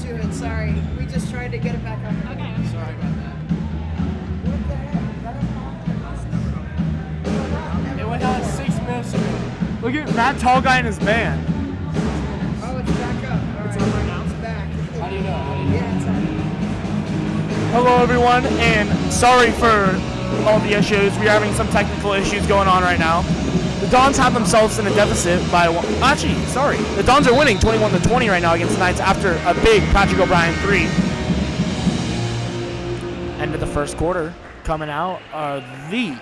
to it. Sorry. We just tried to get it back up. Okay. Sorry about that. What the heck? It went on 6 minutes ago. Look at that tall guy in his band. Oh, it's back up. All It's right. on right now? It's back. How do you know? Yeah, it's on. Hello everyone, and sorry for all the issues. We're having some technical issues going on right now. The Dons have themselves in a deficit by one. Actually, sorry. The Dons are winning 21-20 right now against the Knights after a big Patrick O'Brien 3. End of the first quarter. Coming out are the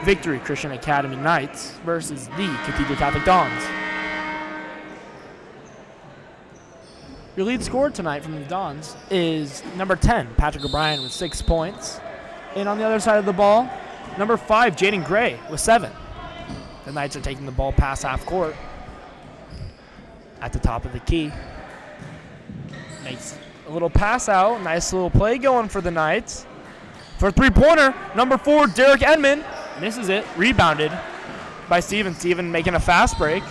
Victory Christian Academy Knights versus the Cathedral Catholic Dons. Your lead scorer tonight from the Dons is number 10, Patrick O'Brien, with 6 points. And on the other side of the ball, number 5, Jaden Gray, with 7. The Knights are taking the ball past half court. At the top of the key. Makes a little pass out. Nice little play going for the Knights. For a three-pointer, number 4, Derek Edmond. Misses it. Rebounded by Steven. Steven making a fast break.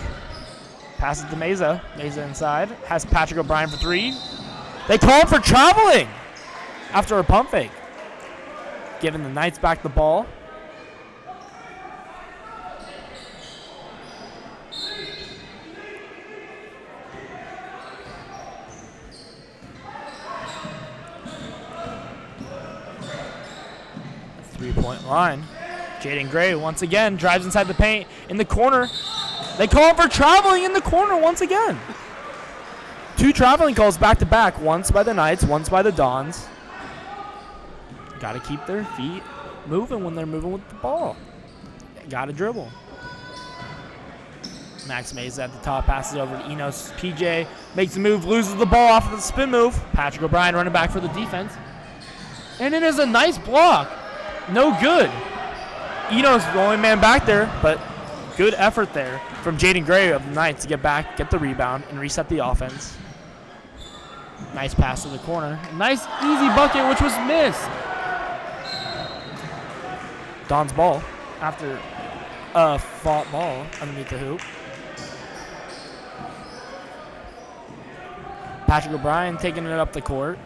Passes to Meza. Meza inside. Has Patrick O'Brien for 3. They call for traveling after a pump fake. Giving the Knights back the ball. Three-point line. Jaden Gray once again drives inside the paint in the corner. They call for traveling in the corner once again. 2 traveling calls back to back, once by the Knights, once by the Dons. Got to keep their feet moving when they're moving with the ball. Got to dribble. Max Meza at the top, passes over to Enos. PJ makes a move, loses the ball off of the spin move. Patrick O'Brien running back for the defense. And it is a nice block. No good. Enos the only man back there, but good effort there from Jaden Gray of the Knights to get back, get the rebound, and reset the offense. Nice pass to the corner. Nice easy bucket, which was missed. Don's ball after a fought ball underneath the hoop. Patrick O'Brien taking it up the court.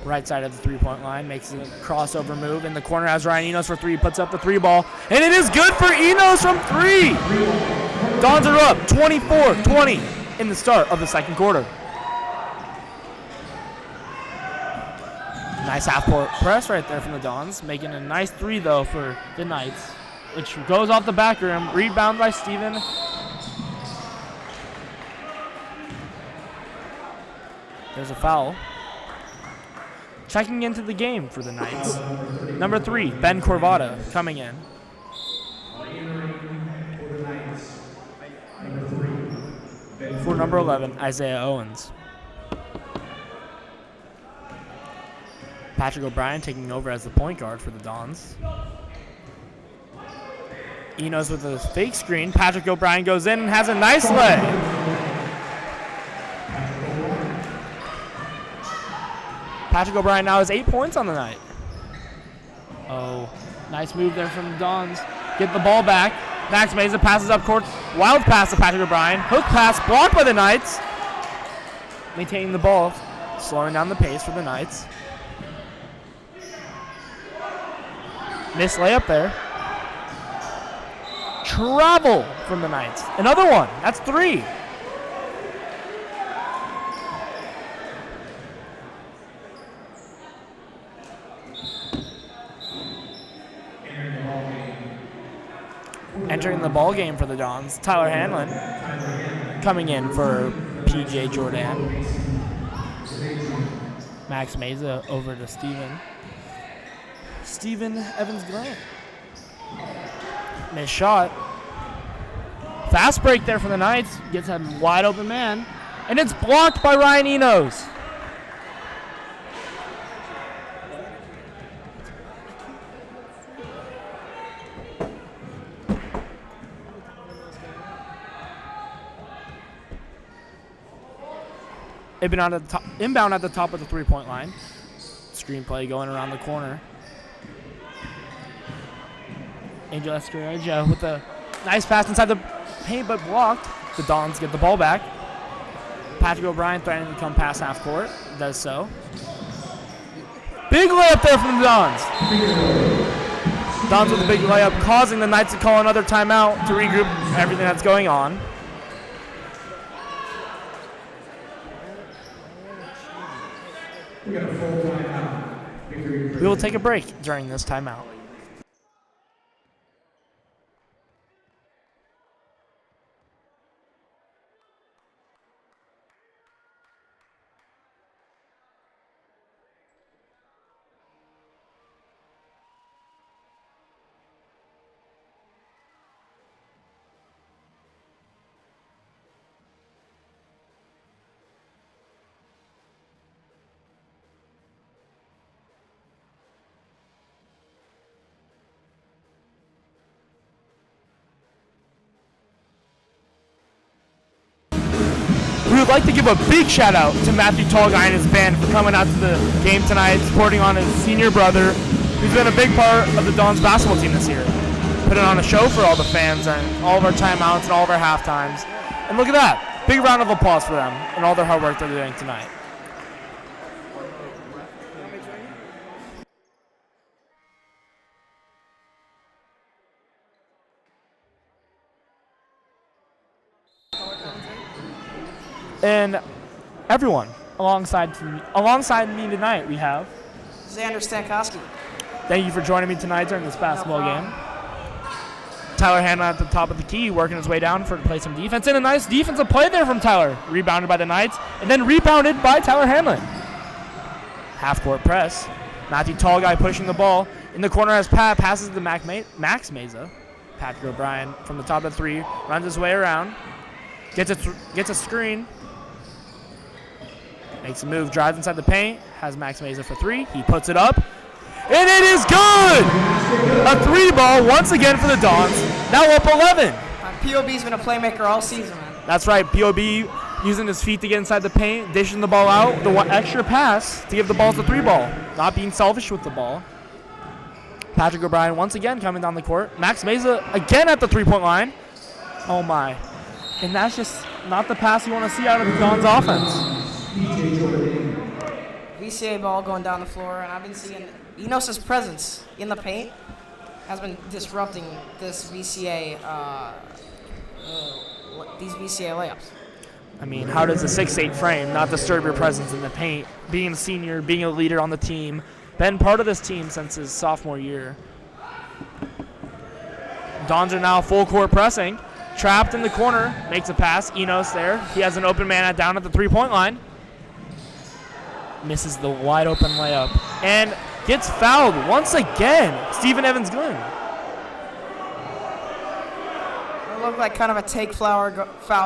Right side of the three-point line, makes a crossover move. In the corner has Ryan Enos for 3, puts up the 3 ball. And it is good for Enos from 3. Dons are up 24-20 in the start of the second quarter. Nice half-court press right there from the Dons. Making a nice 3, though, for the Knights, which goes off the back rim. Rebound by Steven. There's a foul. Checking into the game for the Knights. Number 3, Ben Corvada, coming in. For number 11, Isaiah Owens. Patrick O'Brien taking over as the point guard for the Dons. Enos with a fake screen. Patrick O'Brien goes in and has a nice lay. Patrick O'Brien now has 8 points on the night. Oh, nice move there from the Dons. Get the ball back. Max Meza passes up court. Wild pass to Patrick O'Brien. Hook pass blocked by the Knights. Maintaining the ball. Slowing down the pace for the Knights. Missed layup there. Travel from the Knights. Another one. That's 3. Entering the ball game for the Dons, Tyler Hanlon coming in for PJ Jordan. Max Meza over to Steven Evans-Grant. Missed shot. Fast break there for the Knights. Gets a wide open man. And it's blocked by Ryan Enos. Inbound at the top of the three-point line. Screenplay going around the corner. Angel Escarilla with a nice pass inside the paint, but blocked. The Dons get the ball back. Patrick O'Brien threatening to come past half court. Does so. Big layup there from the Dons. Dons with a big layup, causing the Knights to call another timeout to regroup everything that's going on. We got a full timeout. We will take a break during this timeout. We would like to give a big shout out to Matthew Tallguy and his band for coming out to the game tonight, supporting on his senior brother, who's been a big part of the Dons basketball team this year. Putting on a show for all the fans and all of our timeouts and all of our half times. And look at that. Big round of applause for them and all their hard work they're doing tonight. And everyone alongside me tonight, we have Xander Stankowski. Thank you for joining me tonight during this basketball game. Tyler Hanna at the top of the key, working his way down to play some defense. And a nice defensive play there from Tyler. Rebounded by the Knights, and then rebounded by Tyler Hanlon. Half-court press. Matthew Tallguy pushing the ball. In the corner as Pat passes to Max Meza. Patrick O'Brien from the top of the three, runs his way around. Gets a screen. Makes a move, drives inside the paint, has Max Meza for three. He puts it up, and it is good! A three ball once again for the Dons, now up 11. POB's been a playmaker all season, man. That's right, POB using his feet to get inside the paint, dishing the ball out, the extra pass to give the Balls a three ball. Not being selfish with the ball. Patrick O'Brien once again coming down the court. Max Meza again at the three-point line. Oh my. And that's just not the pass you want to see out of the Dons offense. VCA ball going down the floor, and I've been seeing Enos' presence in the paint has been disrupting this VCA, these VCA layups. I mean, how does a 6'8" frame not disturb your presence in the paint? Being a senior, being a leader on the team, been part of this team since his sophomore year. Dons are now full court pressing. Trapped in the corner, makes a pass. Enos there. He has an open man down at the three-point line. Misses the wide open layup and gets fouled once again. Stephen Evans Glenn. It looked like kind of a take foul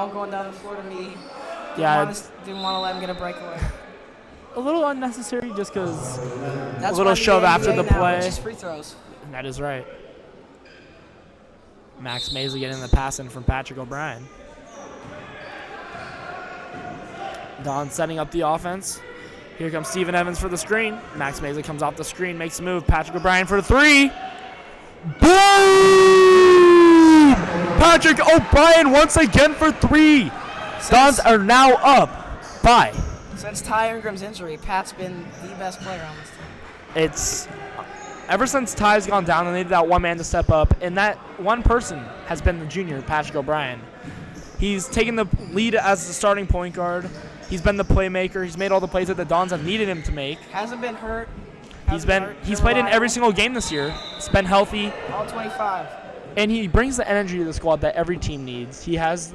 going down the floor to me. Yeah, Didn't want to let him get a breakaway. a little unnecessary just because That's a little shove after the play. Just free throws. That is right. Max Meza getting the pass in from Patrick O'Brien. Don setting up the offense. Here comes Stephen Evans for the screen. Max Meza comes off the screen, makes a move. Patrick O'Brien for the three. Boom! Patrick O'Brien once again for three. Dons are now up by. Since Ty Ingram's injury, Pat's been the best player on this team. It's ever since Ty's gone down, they needed that one man to step up, and that one person has been the junior, Patrick O'Brien. He's taken the lead as the starting point guard. He's been the playmaker. He's made all the plays that the Dons have needed him to make. Hasn't been hurt. He's played in every single game this year. He's been healthy. All 25. And he brings the energy to the squad that every team needs. He has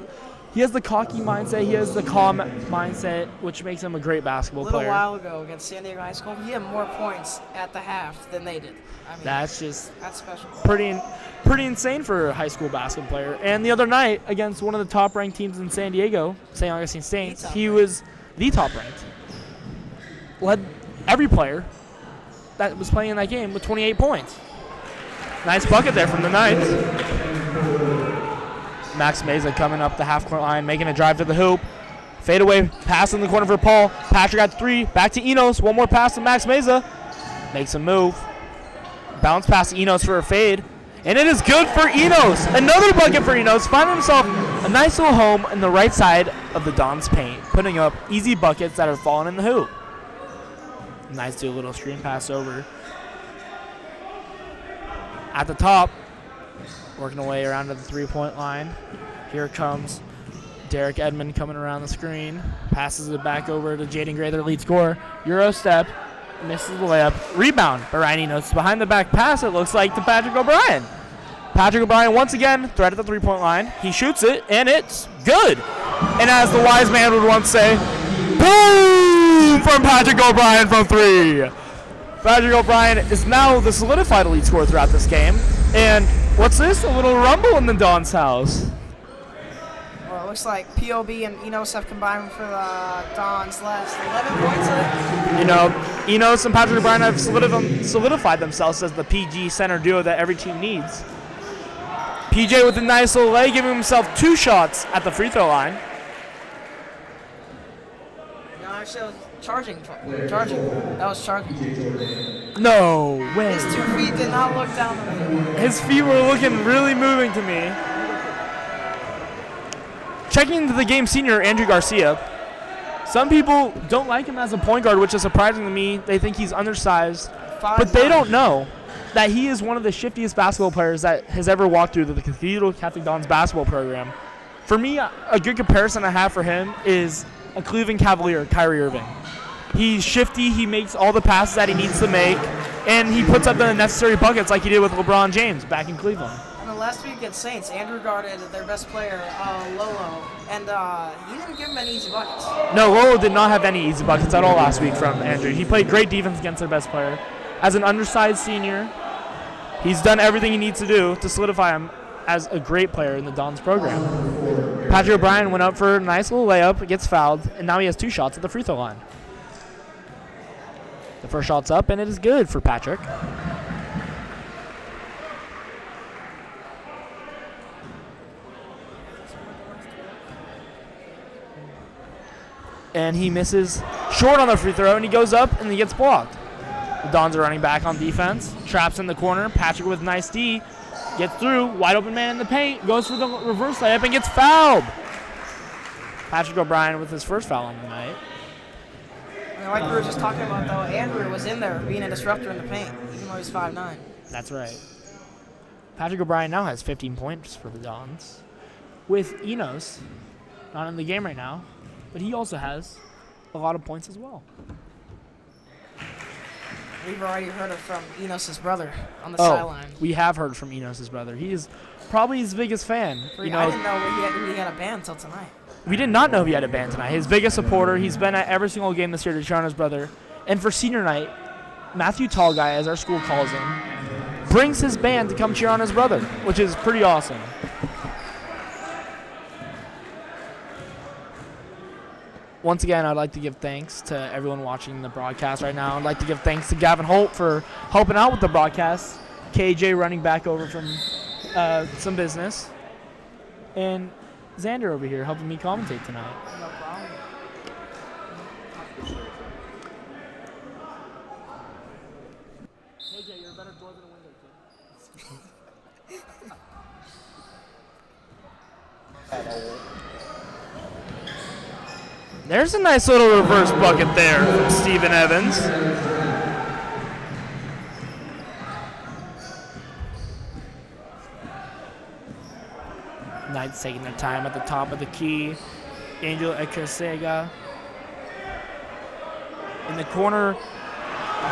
the cocky mindset. He has the calm mindset, which makes him a great basketball player. A little while ago against San Diego High School, he had more points at the half than they did. I mean, that's special. Pretty insane for a high school basketball player. And the other night, against one of the top-ranked teams in San Diego, St. Augustine Saints, he was the top-ranked. Led every player that was playing in that game with 28 points. Nice bucket there from the Knights. Max Meza coming up the half-court line, making a drive to the hoop. Fadeaway pass in the corner for Paul. Patrick got three. Back to Enos. One more pass to Max Meza. Makes a move. Bounce pass to Enos for a fade. And it is good for Enos. Another bucket for Enos, finding himself a nice little home in the right side of the Dons' paint, putting up easy buckets that are falling in the hoop. Nice do a little screen pass over. At the top, working away around to the three-point line. Here comes Derek Edmond coming around the screen. Passes it back over to Jaden Gray, their lead scorer. Euro step. Misses the layup. Rebound by Ryan Enos. Behind the back pass, it looks like to Patrick O'Brien. Patrick O'Brien once again, threat at the three-point line. He shoots it, and it's good. And as the wise man would once say, boom from Patrick O'Brien from three. Patrick O'Brien is now the solidified lead scorer throughout this game. And what's this? A little rumble in the Don's house. Well, it looks like POB and Enos have combined for the Dons last 11 points. You know, Enos and Patrick O'Brien have solidified themselves as the PG center duo that every team needs. PJ with a nice little lay, giving himself 2 shots at the free throw line. No, actually, I was charging. That was charging. No way. His 2 feet did not look down to me. His feet were looking really moving to me. Checking into the game, senior Andrew Garcia. Some people don't like him as a point guard, which is surprising to me. They think he's undersized. But they don't know that he is one of the shiftiest basketball players that has ever walked through the Cathedral Catholic Dons basketball program. For me, a good comparison I have for him is a Cleveland Cavalier, Kyrie Irving. He's shifty, he makes all the passes that he needs to make, and he puts up the necessary buckets like he did with LeBron James back in Cleveland. Last week against Saints, Andrew guarded their best player, Lolo, and he didn't give him any easy buckets. No, Lolo did not have any easy buckets at all last week from Andrew. He played great defense against their best player. As an undersized senior, he's done everything he needs to do to solidify him as a great player in the Dons program. Patrick O'Brien went up for a nice little layup, gets fouled, and now he has 2 shots at the free throw line. The first shot's up, and it is good for Patrick. And he misses short on the free throw, and he goes up, and he gets blocked. The Dons are running back on defense. Traps in the corner. Patrick with nice D. Gets through. Wide open man in the paint. Goes for the reverse layup and gets fouled. Patrick O'Brien with his first foul on the night. Like we were just talking about, though, Andrew was in there being a disruptor in the paint, even though he's 5'9". That's right. Patrick O'Brien now has 15 points for the Dons. With Enos not in the game right now, but he also has a lot of points as well. We've already heard it from Enos' brother on the sideline. We have heard from Enos' brother. He is probably his biggest fan. I didn't know he had a band until tonight. We did not know he had a band tonight. His biggest supporter. He's been at every single game this year to cheer on his brother. And for senior night, Matthew Tallguy, as our school calls him, brings his band to come cheer on his brother, which is pretty awesome. Once again, I'd like to give thanks to everyone watching the broadcast right now. I'd like to give thanks to Gavin Holt for helping out with the broadcast. KJ running back over from some business. And Xander over here helping me commentate tonight. No problem. KJ, you're a better door than a window, kid. There's a nice little reverse bucket there from Steven Evans. Knights taking their time at the top of the key. Angel Ekosega. In the corner,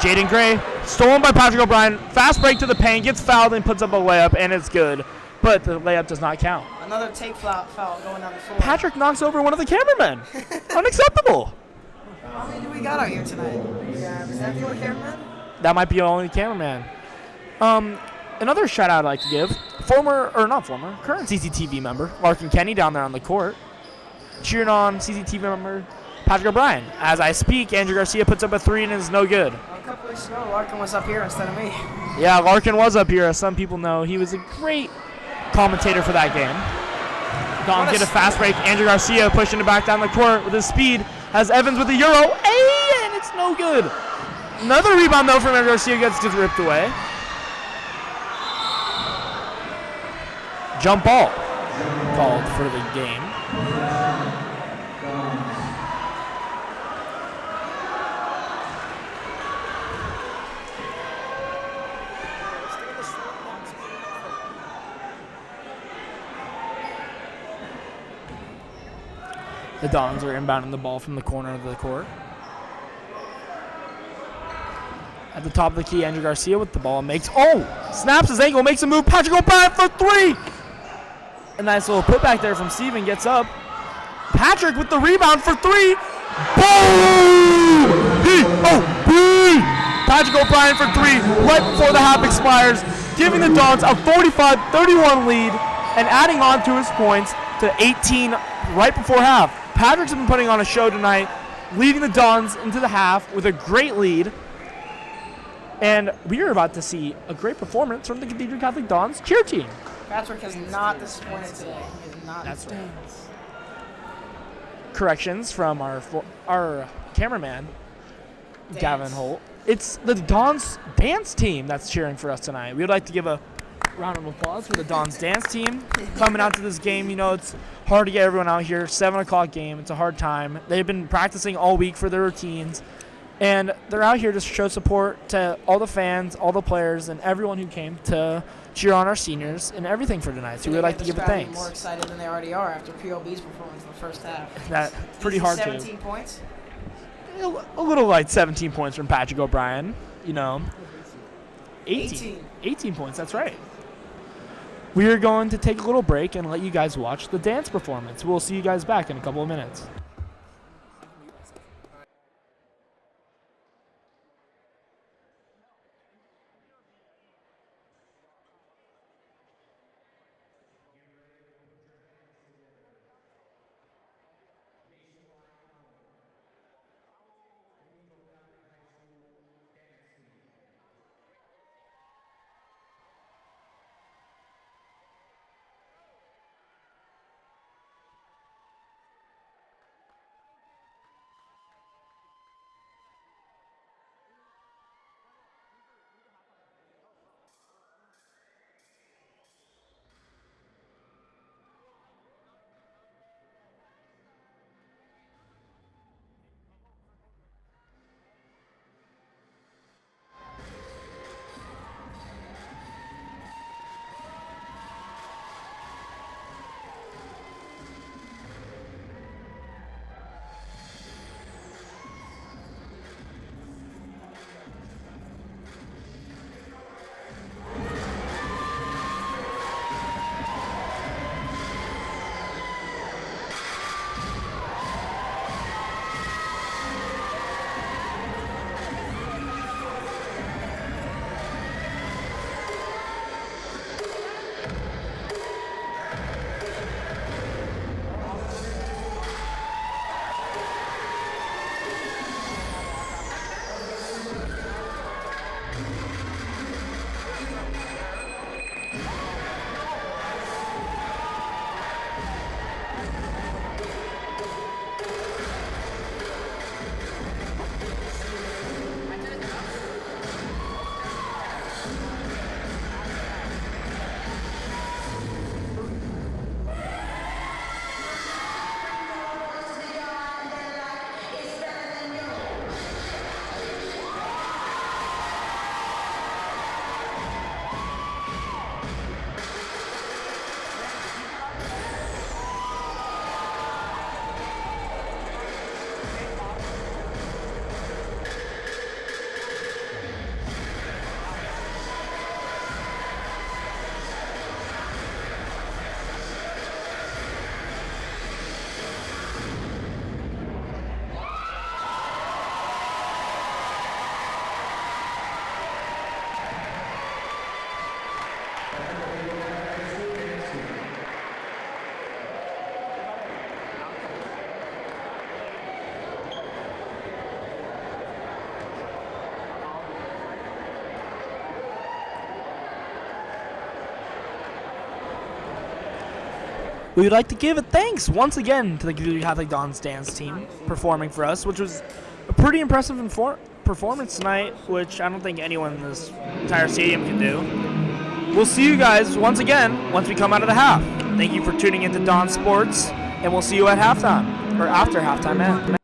Jaden Gray. Stolen by Patrick O'Brien. Fast break to the paint. Gets fouled and puts up a layup, and it's good. But the layup does not count. Another take foul going down the floor. Patrick knocks over one of the cameramen. Unacceptable. How many do we got out here tonight? Is that the only cameraman? That might be the only cameraman. Another shout out I'd like to give. Current CCTV member, Larkin Kenny down there on the court. Cheering on CCTV member Patrick O'Brien. As I speak, Andrew Garcia puts up a 3 and is no good. A couple weeks ago, Larkin was up here instead of me. Yeah, Larkin was up here, as some people know. He was a great commentator for that game. Dons get a fast break. Andrew Garcia pushing it back down the court with his speed. Has Evans with the Euro. And it's no good. Another rebound, though, from Andrew Garcia gets ripped away. jump ball called for the game. The Dons are inbounding the ball from the corner of the court. At the top of the key, Andrew Garcia with the ball snaps his ankle, makes a move. Patrick O'Brien for three. A nice little putback there from Steven, gets up. Patrick with the rebound for three. Boom! Patrick O'Brien for three right before the half expires, giving the Dons a 45-31 lead and adding on to his points to 18 right before half. Patrick's been putting on a show tonight, leading the Dons into the half with a great lead. And we are about to see a great performance from the Cathedral Catholic Dons cheer team. Patrick has not disappointed today. He is not That's disappointed. Corrections from our cameraman, Gavin Holt. It's the Dons dance team that's cheering for us tonight. We would like to give a round of applause for the Dons dance team coming out to this game. You know, it's hard to get everyone out here. 7 o'clock game. It's a hard time. They've been practicing all week for their routines. And they're out here to show support to all the fans, all the players, and everyone who came to cheer on our seniors and everything for tonight. So we'd like to give a thanks. More excited than they already are after POB's performance in the first half. That's pretty hard to. 17 points. A little like 17 points from Patrick O'Brien. You know, 18 points. That's right. We are going to take a little break and let you guys watch the dance performance. We'll see you guys back in a couple of minutes. We would like to give a thanks once again to the Cathedral Catholic Dons dance team performing for us, which was a pretty impressive performance tonight, which I don't think anyone in this entire stadium can do. we'll see you guys once again once we come out of the half. Thank you for tuning into Dawn Sports, and we'll see you at halftime, or after halftime, man.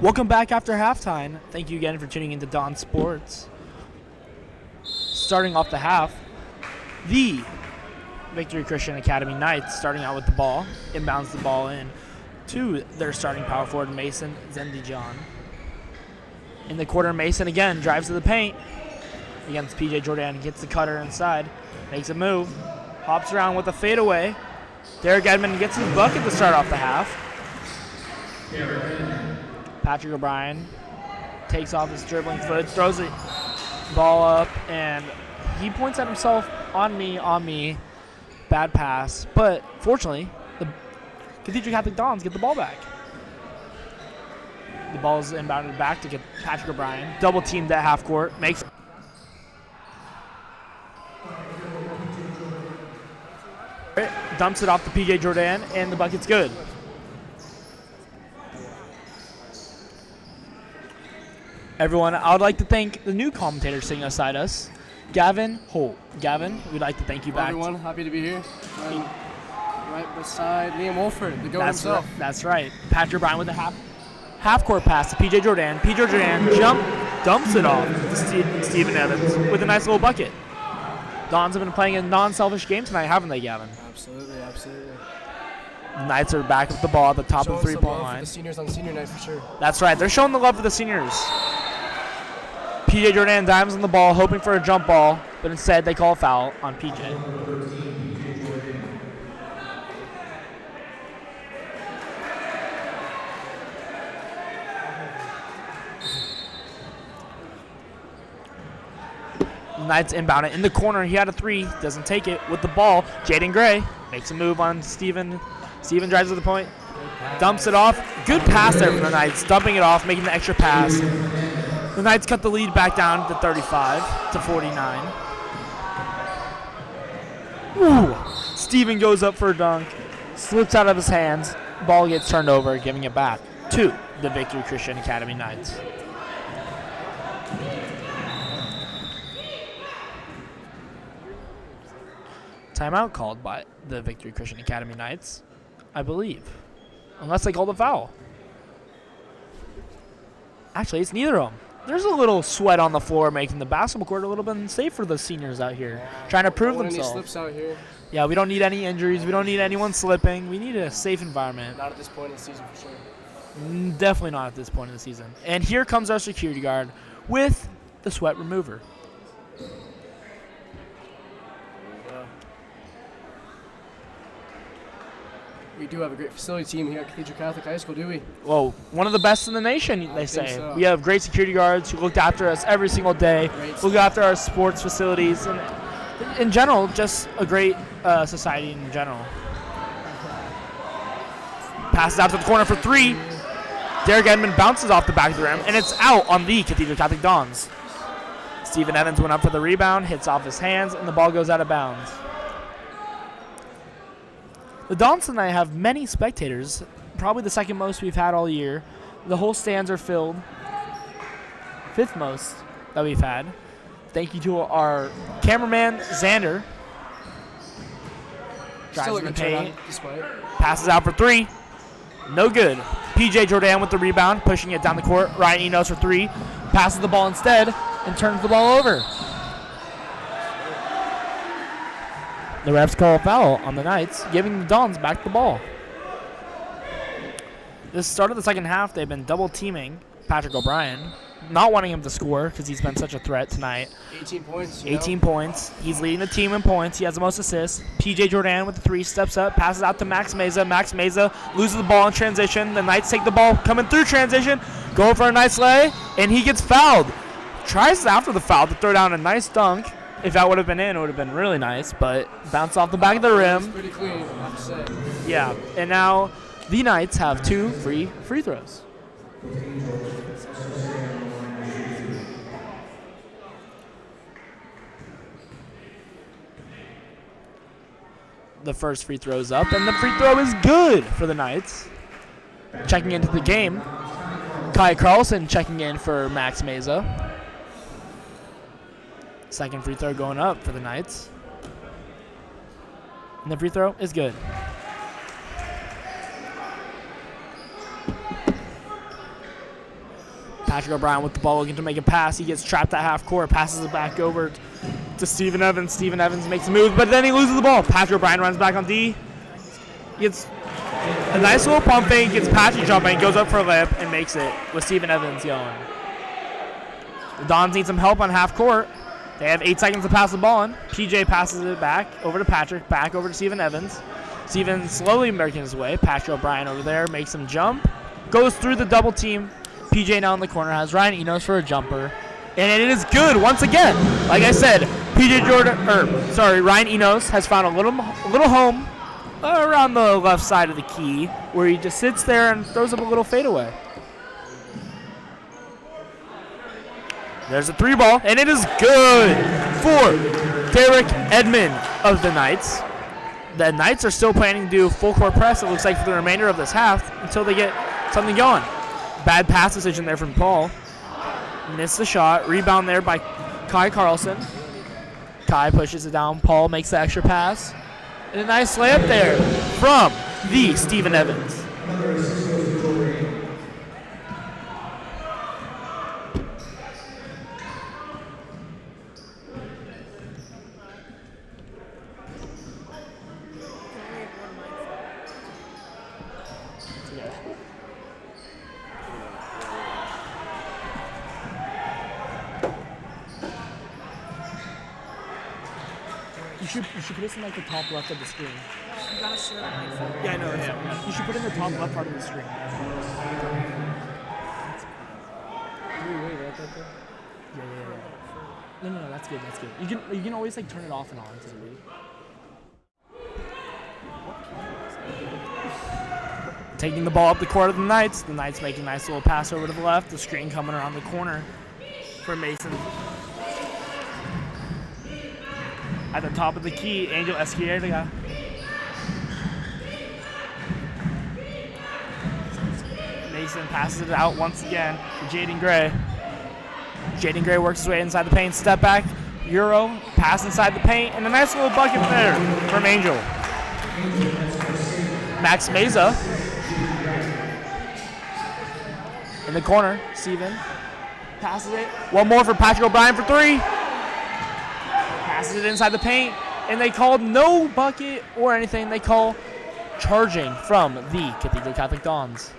Welcome back after halftime. Thank you again for tuning into Dawn Sports. Starting off the half, the Victory Christian Academy Knights starting out with the ball, inbounds the ball in to their starting power forward, Mason Zendijan. In the quarter, Mason again drives to the paint against PJ Jordan, gets the cutter inside, makes a move, hops around with a fadeaway. Derek Edmond gets his bucket to start off the half. Patrick O'Brien takes off his dribbling foot, throws the ball up, and he points at himself, on me. Bad pass, but fortunately, the Cathedral Catholic Dons get the ball back. The ball is inbounded back to get Patrick O'Brien. Double teamed at half court. Dumps it off to PJ Jordan, and the bucket's good. Everyone, I would like to thank the new commentator sitting beside us, Gavin Holt. Gavin, we'd like to thank you back. Everyone, happy to be here. Right beside Liam Wolford, the GOAT himself. That's right. Patrick O'Brien with a half-court pass to PJ Jordan. PJ Jordan dumps it off to Steven Evans with a nice little bucket. Dons have been playing a non-selfish game tonight, haven't they, Gavin? Absolutely. The Knights are back with the ball at the top of the three-point line. The seniors on senior night for sure. That's right. They're showing the love for the seniors. PJ Jordan dimes on the ball, hoping for a jump ball, but instead they call a foul on PJ. Knights inbound it in the corner. He had a three, doesn't take it with the ball. Jaden Gray makes a move on Steven. Steven drives to the point, dumps it off. Good pass there from the Knights, dumping it off, making the extra pass. The Knights cut the lead back down to 35 to 49. Ooh. Steven goes up for a dunk, slips out of his hands. Ball gets turned over, giving it back to the Victory Christian Academy Knights. Timeout called by the Victory Christian Academy Knights, I believe. Unless they called a foul. Actually, it's neither of them. There's a little sweat on the floor making the basketball court a little bit unsafe for the seniors out here, trying to prove themselves. Any slips out here. Yeah, we don't need any injuries. We don't need anyone slipping. We need a safe environment. Not at this point in the season for sure. Definitely not at this point in the season. And here comes our security guard with the sweat remover. We do have a great facility team here at Cathedral Catholic High School, do we? Well, one of the best in the nation, they say. So. We have great security guards who looked after us every single day, look after our sports facilities, and in general, just a great society in general. Passes out to the corner for three. Derek Edmond bounces off the back of the rim, and it's out on the Cathedral Catholic Dons. Steven Evans went up for the rebound, hits off his hands, and the ball goes out of bounds. The Dons tonight have many spectators, probably the second most we've had all year. The whole stands are filled. Fifth most that we've had. Thank you to our cameraman, Xander. Drives in the paint. Passes out for three. No good. PJ Jordan with the rebound, pushing it down the court. Ryan Enos for three. Passes the ball instead and turns the ball over. The refs call a foul on the Knights, giving the Dons back the ball. This start of the second half, they've been double teaming Patrick O'Brien, not wanting him to score because he's been such a threat tonight. 18 points. 18 points. He's leading the team in points. He has the most assists. PJ Jordan with the three, steps up, passes out to Max Meza. Max Meza loses the ball in transition. The Knights take the ball coming through transition, go for a nice lay, and he gets fouled. Tries after the foul to throw down a nice dunk. If that would have been in, it would have been really nice, but bounced off the back of the rim. Pretty clean, I have to say. Yeah, and now the Knights have two free throws. The first free throw is up, and the free throw is good for the Knights. Checking into the game, Kai Carlson checking in for Max Meza. Second free throw going up for the Knights. And the free throw is good. Patrick O'Brien with the ball looking to make a pass. He gets trapped at half court, passes it back over to Steven Evans. Steven Evans makes a move, but then he loses the ball. Patrick O'Brien runs back on D. Gets a nice little pump fake, gets Patrick jumping, goes up for a lip, and makes it with Steven Evans yelling. The Dons need some help on half court. They have 8 seconds to pass the ball on. PJ passes it back over to Patrick, back over to Steven Evans. Steven slowly making his way. Patrick O'Brien over there makes him jump. Goes through the double team. PJ now in the corner has Ryan Enos for a jumper. And it is good once again. Like I said, Ryan Enos has found a little home around the left side of the key where he just sits there and throws up a little fadeaway. There's a 3-ball, and it is good for Derek Edmond of the Knights. The Knights are still planning to do full court press, it looks like, for the remainder of this half until they get something going. Bad pass decision there from Paul. Missed the shot. Rebound there by Kai Carlson. Kai pushes it down. Paul makes the extra pass. And a nice layup there from the Steven Evans. You should put this in like the top left of the screen. You gotta share the microphone. Yeah, I know. Yeah. You should put it in the top left part of the screen. Wait, right there? Yeah. No, that's good. You can always like turn it off and on to read. Taking the ball up the court of the Knights. The Knights making a nice little pass over to the left. The screen coming around the corner for Mason. At the top of the key, Angel Esquierda. Mason passes it out once again to Jaden Gray. Jaden Gray works his way inside the paint, step back, Euro, pass inside the paint, and a nice little bucket there from Angel. Max Meza in the corner, Steven passes it. One more for Patrick O'Brien for 3. Passes it inside the paint, and they called no bucket or anything. They call charging from the Cathedral Catholic Dons.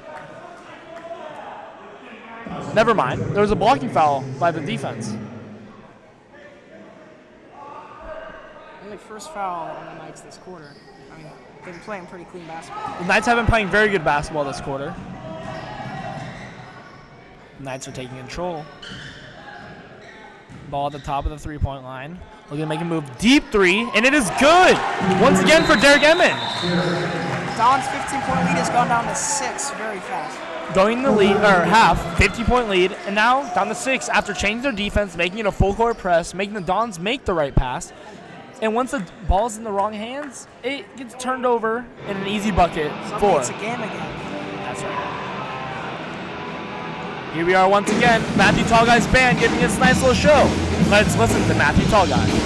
Never mind. There was a blocking foul by the defense. Only first foul on the Knights this quarter. I mean, they've been playing pretty clean basketball. The Knights have been playing very good basketball this quarter. The Knights are taking control. Ball at the top of the three-point line. Looking to make a move. Deep 3, and it is good! Once again for Derek Edmond. Don's 15-point lead has gone down to 6 very fast. Going in the lead, or half, 50-point lead, and now down to 6 after changing their defense, making it a full-court press, making the Dons make the right pass. And once the ball's in the wrong hands, it gets turned over in an easy bucket for. It's a game again. That's right. Here we are once again, Matthew Tallguy's band giving us a nice little show. Let's listen to Matthew Tallguy.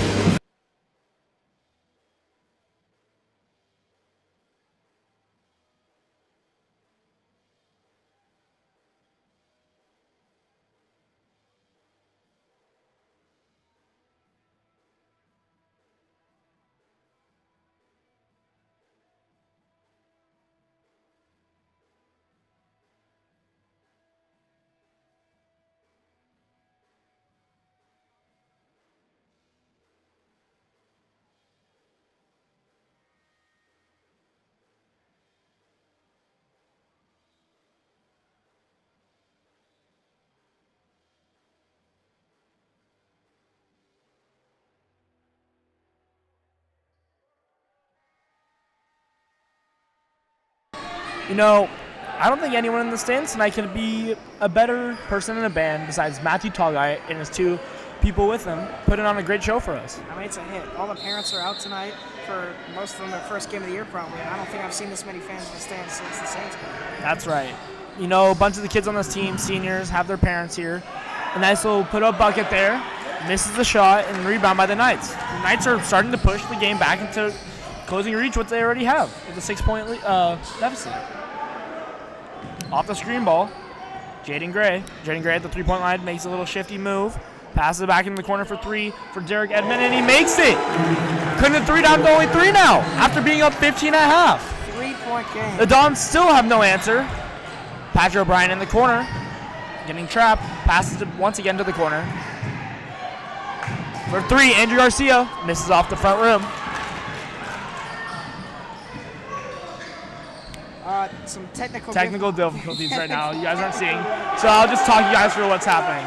You know, I don't think anyone in the stands tonight could be a better person in a band besides Matthew Tallguy and his 2 people with him, putting on a great show for us. I mean, it's a hit. All the parents are out tonight for most of them their first game of the year probably. I don't think I've seen this many fans in the stands since the Saints game. That's right. You know, a bunch of the kids on this team, seniors, have their parents here. A nice little put-up bucket there. Misses the shot and rebound by the Knights. The Knights are starting to push the game back into closing reach, what they already have with a 6-point deficit. Off the screen ball. Jaden Gray. Jaden Gray at the three-point line makes a little shifty move. Passes it back in the corner for three for Derek Edmond, and he makes it. Cutting the three down to only three now after being up 15 and a half. 3-point game. The Dons still have no answer. Patrick O'Brien in the corner. Getting trapped. Passes it once again to the corner. For three, Andrew Garcia misses off the front rim. Some technical difficulties right now. You guys aren't seeing. So I'll just talk you guys through what's happening.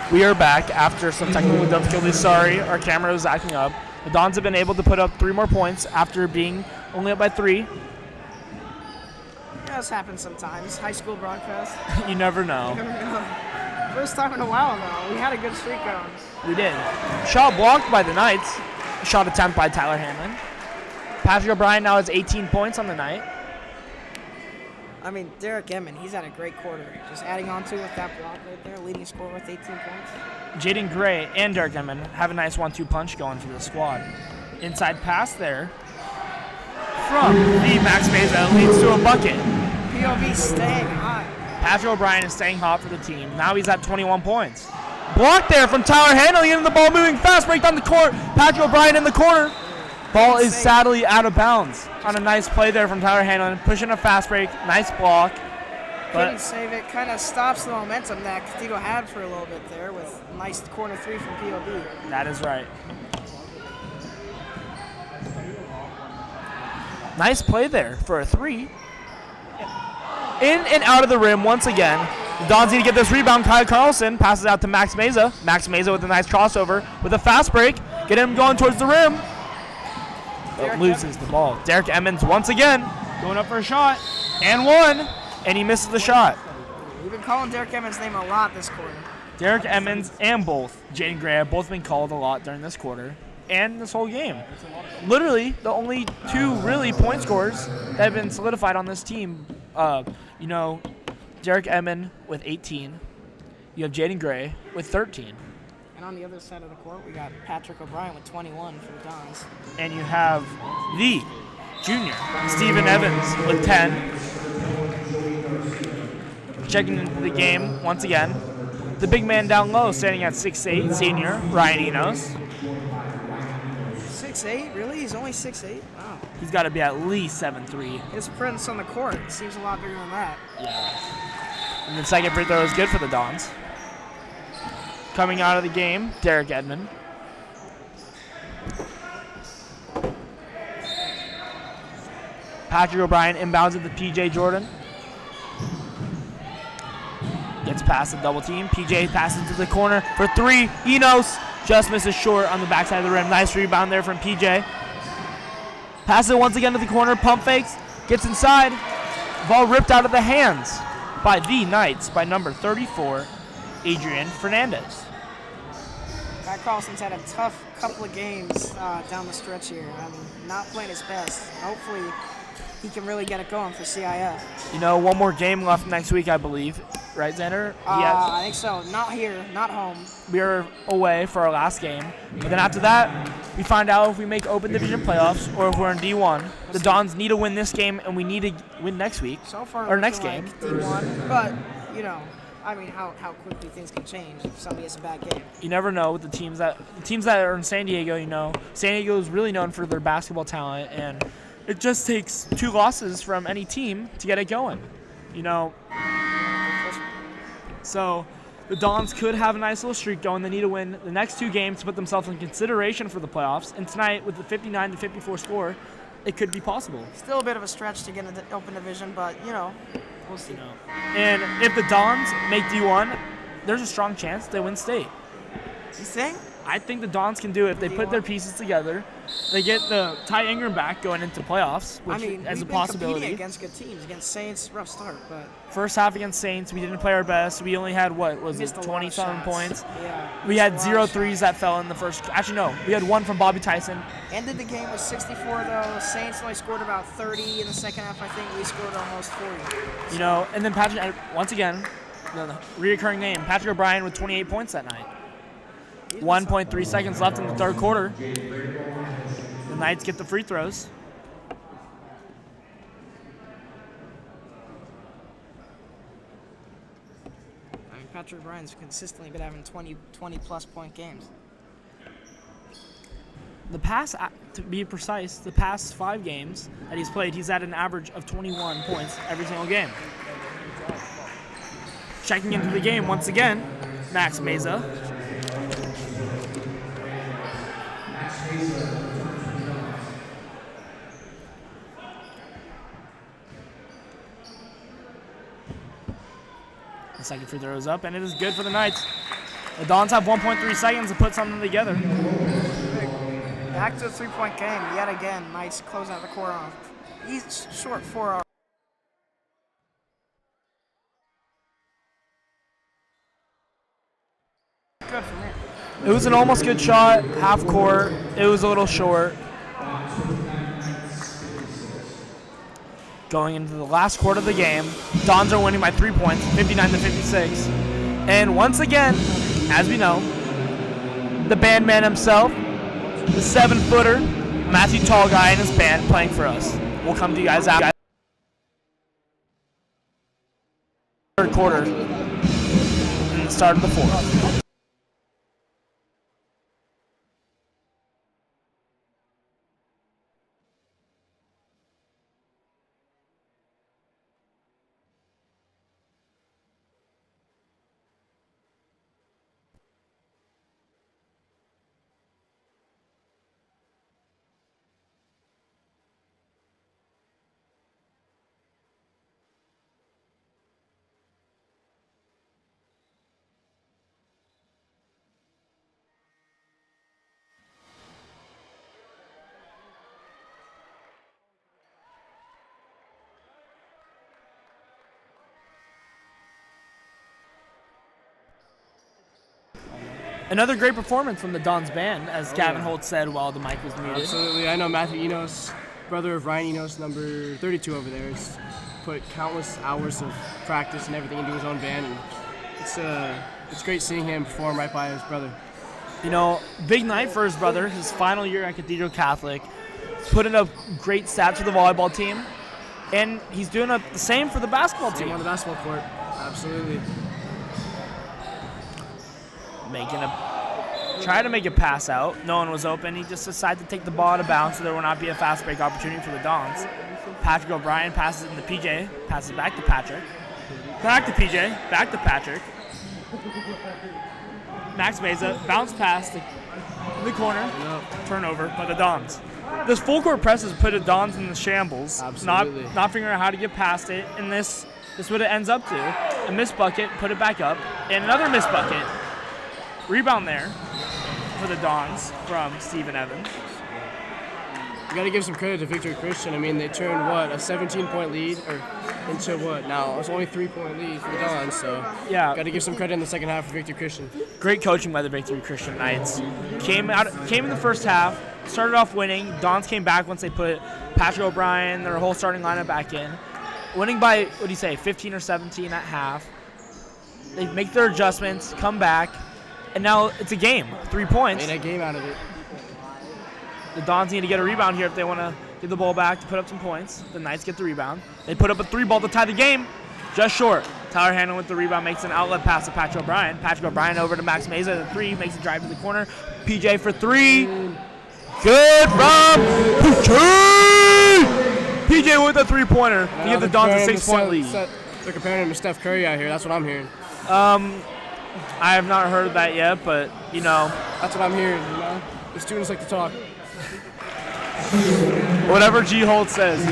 We are back after some technical difficulties. Sorry, our camera was acting up. The Dons have been able to put up 3 more points after being only up by 3. Yeah, this happens sometimes. High school broadcast. You never know. First time in a while, though. We had a good streak going. We did. Shot blocked by the Knights. Shot attempt by Tyler Hanlon. Patrick O'Brien now has 18 points on the night. I mean, Derek Emmond, he's had a great quarter. Just adding on to with that block right there, leading scorer with 18 points. Jaden Gray and Derek Emmond have a nice 1-2 punch going for the squad. Inside pass there from the Max Meza leads to a bucket. POV staying hot. Patrick O'Brien is staying hot for the team. Now he's at 21 points. Blocked there from Tyler Hanlon, getting the ball moving fast, break down the court. Patrick O'Brien in the corner. Ball is sadly out of bounds on a nice play there from Tyler Hanlon. Pushing a fast break, nice block. Couldn't save it, kind of stops the momentum that Cathedral had for a little bit there with a nice corner 3 from POB. That is right. Nice play there for a 3. In and out of the rim once again. The Dons need to get this rebound. Kyle Carlson passes out to Max Meza. Max Meza with a nice crossover with a fast break. Get him going towards the rim. But loses the ball. Derek Emmons once again going up for a shot. And one. And he misses the shot. We've been calling Derek Emmons' name a lot this quarter. Derek Emmons and both Jaden Gray have both been called a lot during this quarter and this whole game. Literally, the only 2 really point scorers that have been solidified on this team, Derek Emmons with 18. You have Jaden Gray with 13. And on the other side of the court, we got Patrick O'Brien with 21 for the Dons. And you have the junior, Steven Evans, with 10. Checking into the game once again. The big man down low, standing at 6'8", senior, Ryan Enos. 6'8"? Really? He's only 6'8"? Wow. He's got to be at least 7'3". His presence on the court seems a lot bigger than that. Yeah. And the second free throw is good for the Dons. Coming out of the game, Derek Edmond. Patrick O'Brien inbounds it to P.J. Jordan. Gets past the double team. P.J. passes to the corner for 3. Enos just misses short on the backside of the rim. Nice rebound there from P.J. Passes it once again to the corner. Pump fakes. Gets inside. Ball ripped out of the hands by the Knights by number 34, Adrian Fernandez. Pat Carlson's had a tough couple of games down the stretch here. I mean, not playing his best. Hopefully, he can really get it going for CIF. One more game left next week, I believe. Right, Xander? I think so. Not here, not home. We are away for our last game. But then after that, we find out if we make open division playoffs or if we're in D1. The Dons need to win this game, and we need to win next week. So far, or next game. D1, but, how quickly things can change if somebody has a bad game. You never know with the teams that are in San Diego, San Diego is really known for their basketball talent, and it just takes 2 losses from any team to get it going. So the Dons could have a nice little streak going. They need to win the next 2 games to put themselves in consideration for the playoffs. And tonight, with the 59-54 score, it could be possible. Still a bit of a stretch to get into the open division, but, We'll see. And if the Dons make D1, there's a strong chance they win state. You think? I think the Dons can do it if they put their pieces together. They get the Ty Ingram back going into playoffs, which as a we've possibility. been competing against good teams. Against Saints, rough start, but First half against Saints, we didn't play our best. We only had, what was it, missed a lot of 20-something shots. points. Yeah. We missed had a lot 0 of threes shots. that fell in the first. Actually, no. We had one from Bobby Tyson. Ended the game with 64 though. Saints only scored about 30 in the second half. I think we scored almost 40. And then Patrick, once again, the reoccurring name, Patrick O'Brien with 28 points that night. 1.3 seconds left in the third quarter. The Knights get the free throws. Patrick Bryan's consistently been having 20 plus point games. To be precise, the past 5 games that he's played, he's at an average of 21 points every single game. Checking into the game once again, Max Meza. The second free throw is up, and it is good for the Knights. The Dons have 1.3 seconds to put something together. Back to a 3-point game yet again. Knights closing out the quarter off. He's short 4 hours. Good for me. It was an almost good shot, half court. It was a little short. Going into the last quarter of the game, Dons are winning by 3 points, 59-56. And once again, as we know, the band man himself, the 7-footer, Matthew Tall Guy and his band playing for us. We'll come to you guys after third quarter and the start of the fourth. Another great performance from the Dons band, as Gavin Holt said while the mic was muted. Absolutely. I know Matthew Enos, brother of Ryan Enos, number 32 over there, has put countless hours of practice and everything into his own band. And it's great seeing him perform right by his brother. Big night for his brother, his final year at Cathedral Catholic. Putting up great stats for the volleyball team. And he's doing the same for the basketball team. Same on the basketball court. Absolutely. Try to make a pass out. No one was open. He just decided to take the ball out of bounds so there will not be a fast break opportunity for the Dons. Patrick O'Brien passes it into PJ. Passes back to Patrick. Back to PJ. Back to Patrick. Max Meza. Bounce pass to the corner. Turnover by the Dons. This full court press has put the Dons in the shambles. Absolutely. Not figuring out how to get past it. And this is what it ends up to. A missed bucket. Put it back up. And another missed bucket. Rebound there for the Dons from Steven Evans. You got to give some credit to Victory Christian. I mean, they turned, a 17-point lead into what? Now, it's only a 3-point lead for the Dons, so Yeah. got to give some credit in the second half for Victory Christian. Great coaching by the Victory Christian Knights. Came in the first half, started off winning. Dons came back once they put Patrick O'Brien, their whole starting lineup back in. Winning by, 15 or 17 at half. They make their adjustments, come back. And now it's a game, 3 points. Made a game out of it. The Dons need to get a rebound here if they want to get the ball back to put up some points. The Knights get the rebound. They put up a 3-ball to tie the game. Just short. Tyler Hannon with the rebound makes an outlet pass to Patrick O'Brien. Patrick O'Brien over to Max Meza, the 3, makes a drive to the corner. PJ for 3. Good from PJ! PJ with a 3-pointer to give the Dons a 6-point lead. They're comparing him to Steph Curry out here. That's what I'm hearing. I have not heard that yet, but, That's what I'm hearing, The students like to talk. whatever G. Holt says,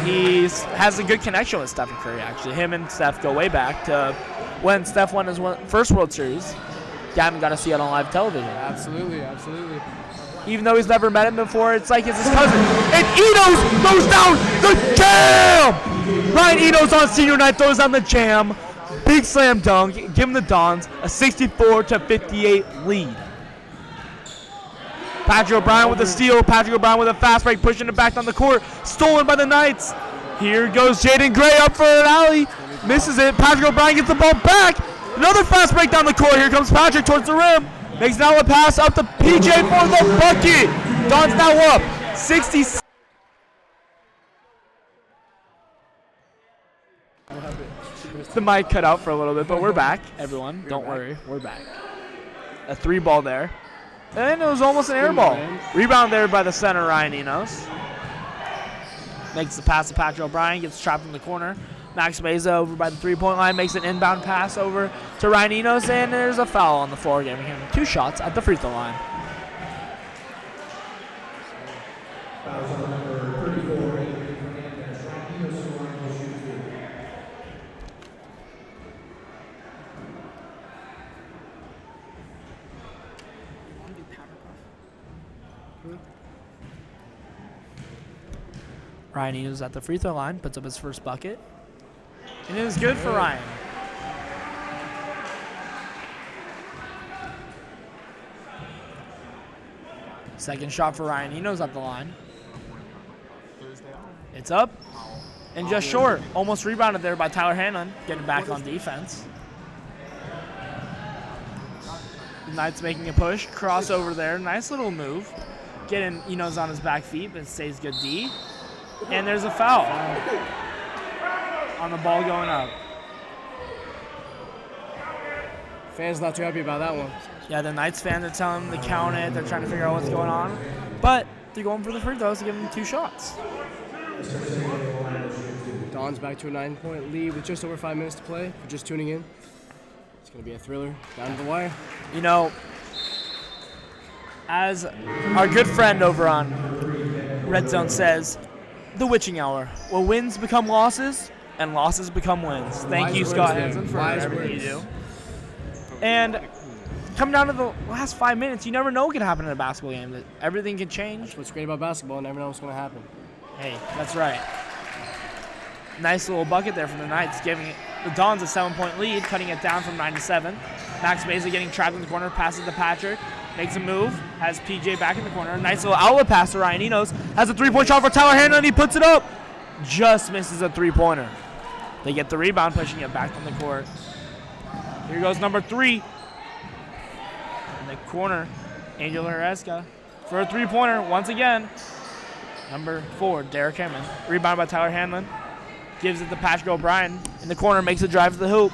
he has a good connection with Stephen Curry, actually. Him and Steph go way back to when Steph won his first World Series. You haven't got to see it on live television. Absolutely, absolutely. Even though he's never met him before, it's like it's his cousin. And Enos throws down the jam! Ryan Enos on senior night throws down the jam. Big slam dunk, giving the Dons a 64-58 lead. Patrick O'Brien with a steal. Patrick O'Brien with a fast break, pushing it back down the court. Stolen by the Knights. Here goes Jaden Gray up for an alley. Misses it. Patrick O'Brien gets the ball back. Another fast break down the court. Here comes Patrick towards the rim. Makes an outlet pass up to PJ for the bucket. Dons now up 60. The mic cut out for a little bit, but we're back, everyone. Don't worry, we're back. A 3-ball there. And it was almost an air ball. Rebound there by the center, Ryan Enos. Makes the pass to Patrick O'Brien, gets trapped in the corner. Max Meza over by the 3-point line, makes an inbound pass over to Ryan Enos, and there's a foul on the floor, giving him 2 shots at the free throw line. Fouls on number 34, Anthony Fernandez. Ryan Enos on the line will shoot 2. Ryan Enos at the free throw line, puts up his first bucket. And it is good for Ryan. Second shot for Ryan Enos at the line. It's up and just short. Almost rebounded there by Tyler Hanlon, getting back on defense. The Knights making a push. Crossover there. Nice little move. Getting Enos on his back feet, but it stays good D. And there's a foul on the ball going up. Fans not too happy about that one. Yeah, the Knights fans are telling them to count it. They're trying to figure out what's going on. But they're going for the free throws to give them 2 shots. Don's back to a 9-point lead with just over 5 minutes to play. If you're just tuning in, it's going to be a thriller down to the wire. As our good friend over on Red Zone says, the witching hour, where wins become losses and losses become wins. Thank you, Scott Hansen, for everything you do. And come down to the last 5 minutes, you never know what can happen in a basketball game. Everything can change. That's what's great about basketball. You never know what's going to happen. Hey, that's right. Nice little bucket there from the Knights, giving the Dons a 7-point lead, cutting it down from 9 to 7. Max Meza getting trapped in the corner, passes to Patrick, makes a move, has PJ back in the corner. Nice little outlet pass to Ryan Enos. Has a 3-point shot for Tyler Hanlon, and he puts it up. Just misses a 3-pointer. They get the rebound, pushing it back on the court. Here goes number 3. In the corner, Angel Heresca for a 3-pointer once again. Number 4, Derek Hammond. Rebound by Tyler Hanlon. Gives it to Patrick O'Brien. In the corner, makes a drive to the hoop.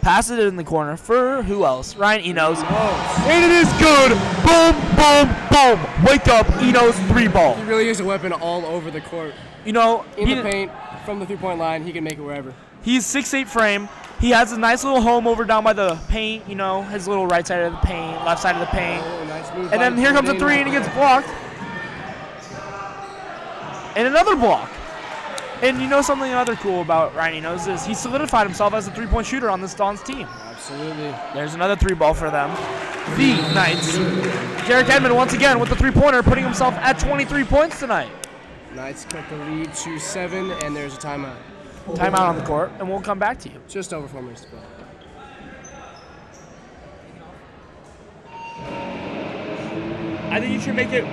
Passes it in the corner for who else? Ryan Enos. And it is good. Boom, boom, boom. Wake up, Enos 3-ball. He really is a weapon all over the court. In the paint, from the 3-point line, he can make it wherever. He's 6'8" frame. He has a nice little home over down by the paint, his little right side of the paint, left side of the paint. Oh, nice move. And then here comes a 3 and he gets blocked. And another block. And something other cool about Ryan Enos is he solidified himself as a 3-point shooter on this Dons team. Absolutely. There's another 3-ball for them. The Knights. Derek Edmond once again with the 3-pointer, putting himself at 23 points tonight. Knights cut the lead to 7, and there's a timeout. Timeout on the court, and we'll come back to you. Just over 4 minutes to play. I think you should make it.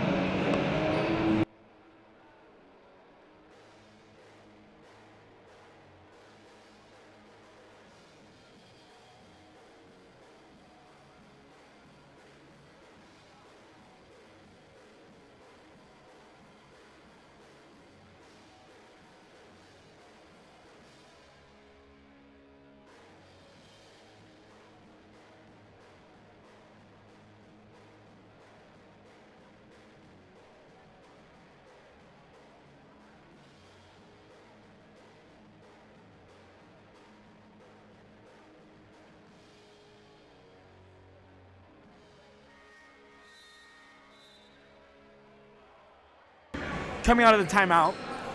coming out of the timeout.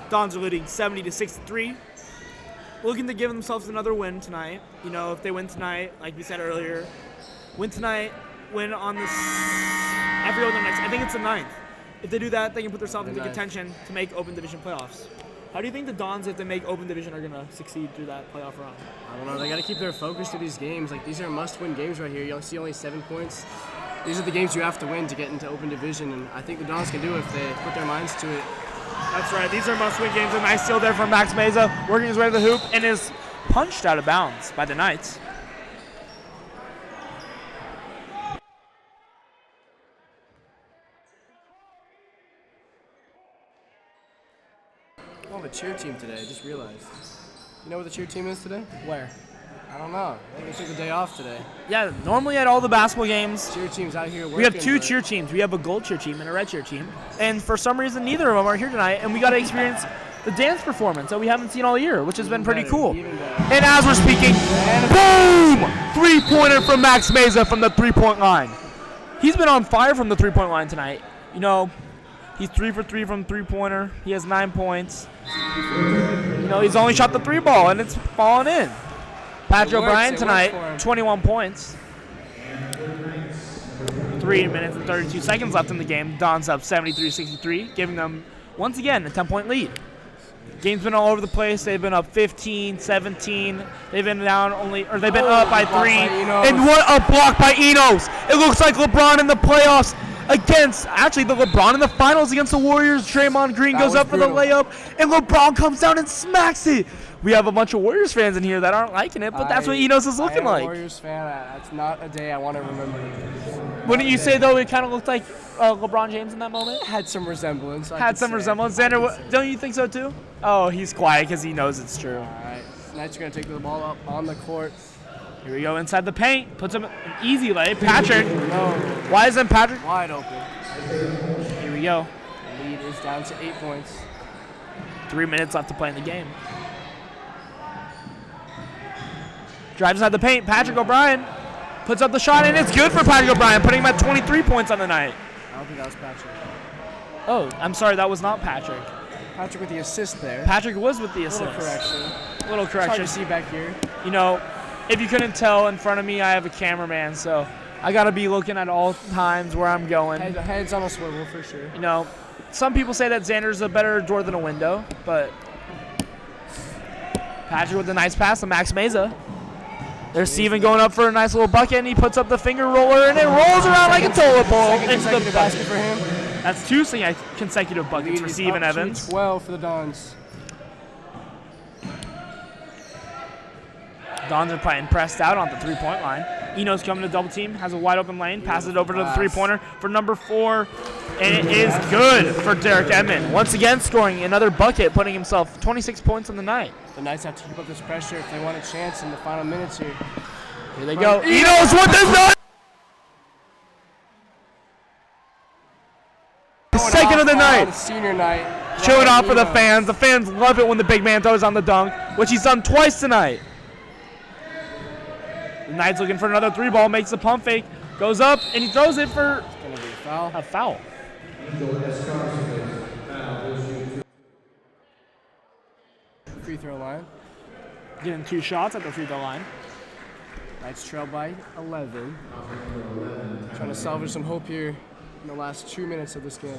Dons are leading 70-63. Looking to give themselves another win tonight. You know, if they win tonight, like we said earlier, win tonight, win on this. I forget what the next. I think it's the 9th. If they do that, they can put themselves into contention to make Open Division playoffs. How do you think the Dons, if they make Open Division, are gonna succeed through that playoff run? I don't know. They got to keep their focus to these games. Like, these are must-win games right here. You'll see only 7 points. These are the games you have to win to get into Open Division, and I think the Dons can do it if they put their minds to it. That's right. These are must-win games. A nice steal there from Max Meza, working his way to the hoop, and is punched out of bounds by the Knights. Oh, the cheer team today. I just realized. You know what the cheer team is today? Where? I don't know. They took the day off today. Yeah, normally at all the basketball games, Cheer team's out here working. we have 2 cheer teams. We have a gold cheer team and a red cheer team. And for some reason, neither of them are here tonight, and we got to experience the dance performance that we haven't seen all year, which has been pretty cool. And as we're speaking, boom! 3-pointer from Max Meza from the 3-point line. He's been on fire from the 3-point line tonight. You know, he's 3 for 3 from 3-pointer. He has 9 points. You know, he's only shot the 3 ball, and it's fallen in. Patrick O'Brien tonight, 21 points. 3 minutes and 32 seconds left in the game. Dons up 73-63, giving them, once again, a 10-point lead. Game's been all over the place. They've been up 15, 17. They've been down they've been up by 3. And what a block by Enos. It looks like LeBron in the playoffs actually the LeBron in the finals against the Warriors. Draymond Green goes up for the layup, and LeBron comes down and smacks it. We have a bunch of Warriors fans in here that aren't liking it, but that's what Enos is looking like. I'm a Warriors fan. That's not a day I want to remember. Wouldn't you say, though, it kind of looked like LeBron James in that moment? Had some resemblance. Xander, don't you think so, too? Oh, he's quiet because he knows it's true. All right. Knights are going to take the ball up on the court. Here we go inside the paint. Puts him an easy lay. Patrick. Why isn't Patrick? Wide open. Here we go. The lead is down to 8 points. 3 minutes left to play in the game. Drives inside the paint. Patrick O'Brien puts up the shot, and it's good for Patrick O'Brien, putting him at 23 points on the night. I don't think that was Patrick. Oh, I'm sorry, that was not Patrick. Patrick with the assist there. Patrick was with the assist. Little correction. Little correction. It's hard to see back here. You know, if you couldn't tell, in front of me I have a cameraman, so I got to be looking at all times where I'm going. Heads on a swivel for sure. You know, some people say that Xander's a better door than a window, but Patrick with a nice pass to Max Meza. There's Steven going up for a nice little bucket, and he puts up the finger roller, and it rolls around like a toilet bowl into the basket for him. That's 2 consecutive buckets for Steven Evans. 12 for the Dons. Dons are playing pressed out on the 3-point line. Enos coming to double team, has a wide open lane, passes it over to the 3-pointer for number 4, and it is good for Derek Edmond. Once again, scoring another bucket, putting himself 26 points on the night. The Knights have to keep up this pressure if they want a chance in the final minutes here. Here they go. Enos with this night. Second of the night. Senior night. Showing off for the fans. The fans love it when the big man throws on the dunk, which he's done twice tonight. The Knights looking for another 3-ball, makes a pump fake, goes up, and he throws it for It's going to be a foul. a foul. Free throw line. Getting 2 shots at the free throw line. Knights trail by 11. Trying to salvage some hope here in the last 2 minutes of this game.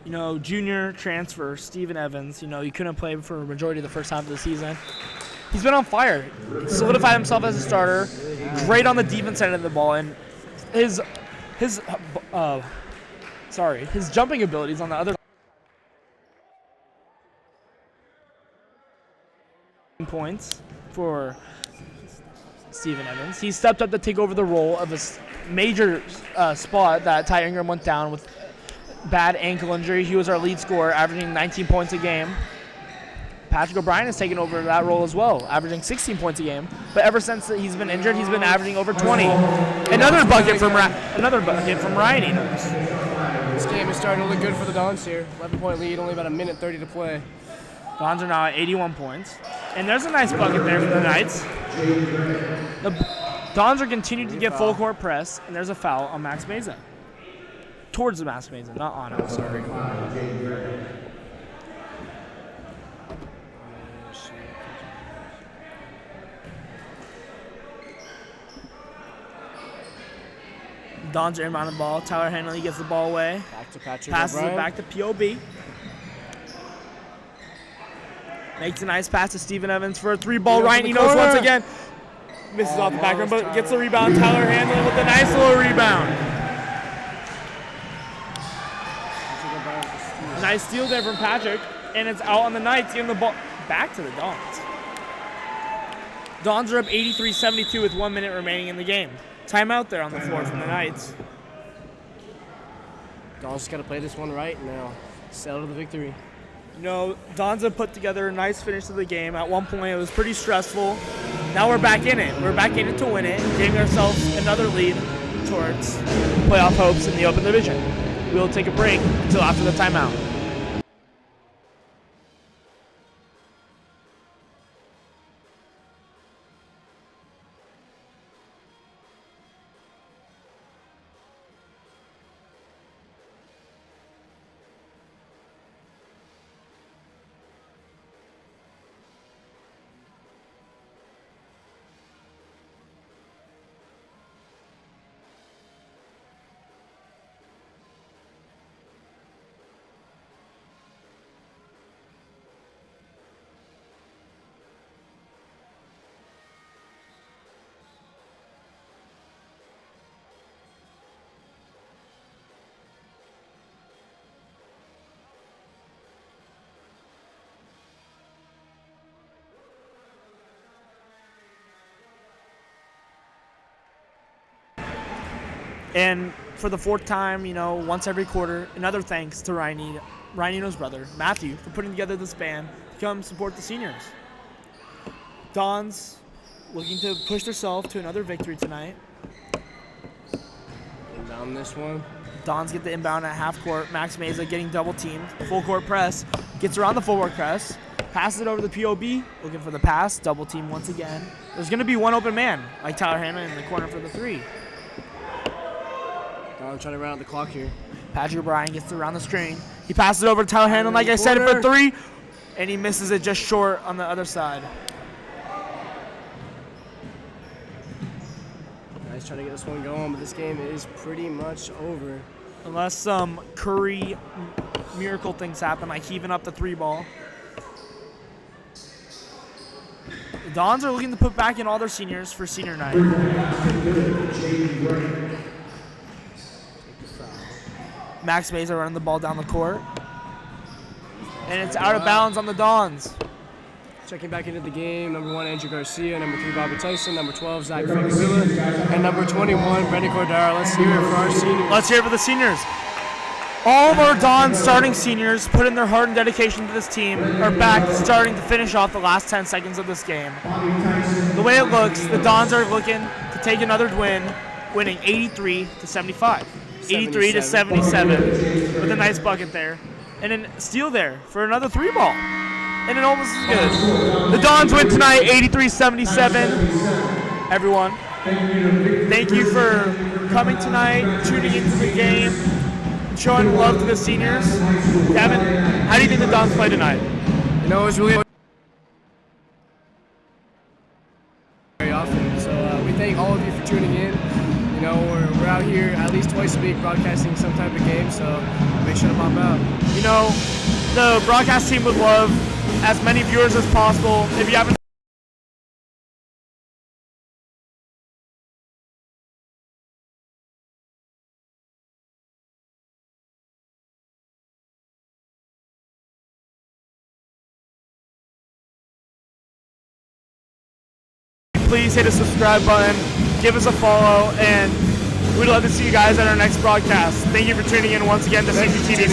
You know, junior transfer, Steven Evans, you know, he couldn't play for a majority of the first half of the season. He's been on fire. Solidified himself as a starter. Great on the defense end of the ball. And his jumping abilities on the other points for Steven Evans. He stepped up to take over the role of a major spot that Ty Ingram went down with bad ankle injury. He was our lead scorer, averaging 19 points a game. Patrick O'Brien has taken over that role as well, averaging 16 points a game. But ever since he's been injured, he's been averaging over 20. Another bucket from Ryan Enos. This game is starting to look good for the Dons here. 11-point lead, only about 1:30 to play. Dons are now at 81 points. And there's a nice bucket there for the Knights. The Dons are continuing to get full court press, and there's a foul on Max Meza. towards the Max Mesa, not on him, sorry. Don's inbound the ball. Tyler Henley gets the ball away. Back to Patrick Passes O'Brien. it back to POB. Makes a nice pass to Steven Evans for a 3-ball. Yeah, Ryan to the Enos once corner. again. Misses off the background, but gets the rebound. Tyler Henley with a nice little rebound. Nice steal there from Patrick. And it's out on the Knights. Giving the ball back to the Dons. Dons are up 83-72 with 1 minute remaining in the game. Timeout there on the floor from the Knights. Don's just got to play this one right and they'll settle the victory. You know, Dons have put together a nice finish to the game. At one point, it was pretty stressful. Now we're back in it. We're back in it to win it, giving ourselves another lead towards playoff hopes in the Open Division. We'll take a break until after the timeout. And for the fourth time, you know, once every quarter, another thanks to Ryan Eno's brother, Matthew, for putting together this band to come support the seniors. Dons looking to push themselves to another victory tonight. Inbound this one. Dons get the inbound at half court. Max Mesa getting double teamed. Full court press. Gets around the full court press. Passes it over to the POB. Looking for the pass. Double team once again. There's going to be one open man, like Tyler Hanna in the corner for the 3. Don trying to run out the clock here. Patrick O'Brien gets around the screen. He passes it over to Tyler Hanlon, like I said, for 3. And he misses it just short on the other side. Nice trying to get this one going, but this game is pretty much over. Unless some Curry miracle things happen, like heaving up the 3-ball. The Dons are looking to put back in all their seniors for senior night. Max Mesa running the ball down the court. And it's out of bounds on the Dons. Checking back into the game, number 1, Andrew Garcia, number 3, Bobby Tyson, number 12, Zach Figueroa, and number 21, Brendan Cordaro. Let's hear it for our seniors. Let's hear it for the seniors. All of our Dons starting seniors put in their heart and dedication to this team are back starting to finish off the last 10 seconds of this game. The way it looks, the Dons are looking to take another win, winning 83-75. 83-77 with a nice bucket there. And then steal there for another 3-ball. And it almost as good. The Dons win tonight 83-77. Everyone, thank you for coming tonight, tuning into the game, and showing love to the seniors. Kevin, how do you think the Dons play tonight? You know, it was really very often. So we thank all of you for tuning in. You know, we're out here at least twice a week broadcasting some type of game, so make sure to pop out. You know, the broadcast team would love as many viewers as possible. If you haven't please hit the subscribe button, give us a follow, and we'd love to see you guys at our next broadcast. Thank you for tuning in once again to CCTV.